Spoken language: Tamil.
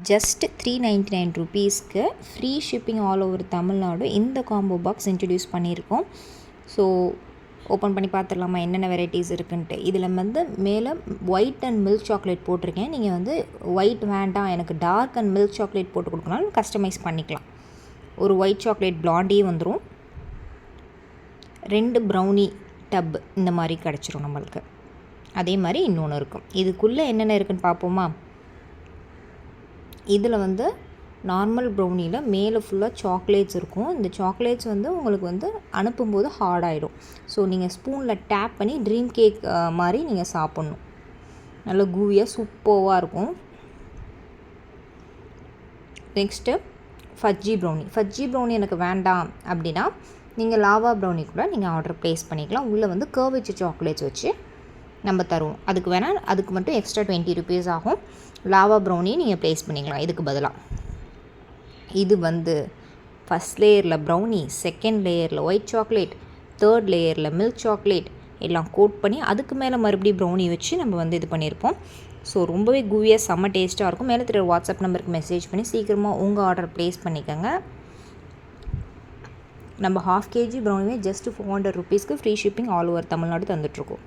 ஜஸ்ட் 399 ருபீஸ்க்கு free shipping all over Tamil Nadu இந்த காம்போ பாக்ஸ் இன்ட்ரடியூஸ் பண்ணியிருக்கோம். ஸோ ஓப்பன் பண்ணி பார்த்துடலாமா என்னென்ன வெரைட்டிஸ் இருக்குன்ட்டு. இதில் வந்து மேலே ஒயிட் அண்ட் மில்க் சாக்லேட் போட்டிருக்கேன். நீங்கள் வந்து ஒயிட் வேண்டாம் எனக்கு டார்க் அண்ட் மில்க் சாக்லேட் போட்டு கொடுக்கனாலும் கஸ்டமைஸ் பண்ணிக்கலாம். ஒரு ஒயிட் சாக்லேட் பிளாண்டே வந்துடும். 2 ப்ரௌனி டப் இந்த மாதிரி கிடச்சிரும் நம்மளுக்கு. அதே மாதிரி இன்னொன்று இருக்கும். இதுக்குள்ளே என்னென்ன இருக்குதுன்னு பார்ப்போமா. இதில் வந்து நார்மல் ப்ரௌனியில் மேலே ஃபுல்லாக சாக்லேட்ஸ் இருக்கும். இந்த சாக்லேட்ஸ் வந்து உங்களுக்கு வந்து அனுப்பும்போது ஹார்டாகிடும். ஸோ நீங்கள் ஸ்பூனில் டேப் பண்ணி ட்ரீம் கேக் மாதிரி நீங்கள் சாப்பிட்ணும். நல்ல கூவியாக சூப்பராக இருக்கும். நெக்ஸ்ட்டு ஃபஜ்ஜி ப்ரௌனி எனக்கு வேண்டாம் அப்படின்னா நீங்கள் லாவா ப்ரௌனி கூட நீங்கள் ஆர்டர் ப்ளேஸ் பண்ணிக்கலாம். உள்ளே வந்து கர்வ் சாக்லேட்ஸ் வச்சு நம்ம தருவோம். அதுக்கு மட்டும் எக்ஸ்ட்ரா 20 ருபீஸ் ஆகும். லாவா ப்ரௌனி நீங்கள் ப்ளேஸ் பண்ணிக்கலாம் இதுக்கு பதிலாக. இது வந்து ஃபஸ்ட் லேயரில் ப்ரௌனி, செகண்ட் லேயரில் ஒயிட் சாக்லேட், தேர்ட் லேயரில் மில்க் சாக்லேட் எல்லாம் கோட் பண்ணி அதுக்கு மேலே மறுபடியும் ப்ரௌனி வச்சு நம்ம வந்து இது பண்ணியிருப்போம். ஸோ ரொம்பவே கூவியாக செம்ம டேஸ்ட்டாக இருக்கும். மேலே தெரிய வாட்ஸ்அப் நம்பருக்கு மெசேஜ் பண்ணி சீக்கிரமாக உங்கள் ஆர்டர் ப்ளேஸ் பண்ணிக்கோங்க. நம்ம 1/2 kg ப்ரௌனியே ஜஸ்ட் 400 ருபீஸ்க்கு free shipping all over Tamil Nadu தந்துட்டுருக்கோம்.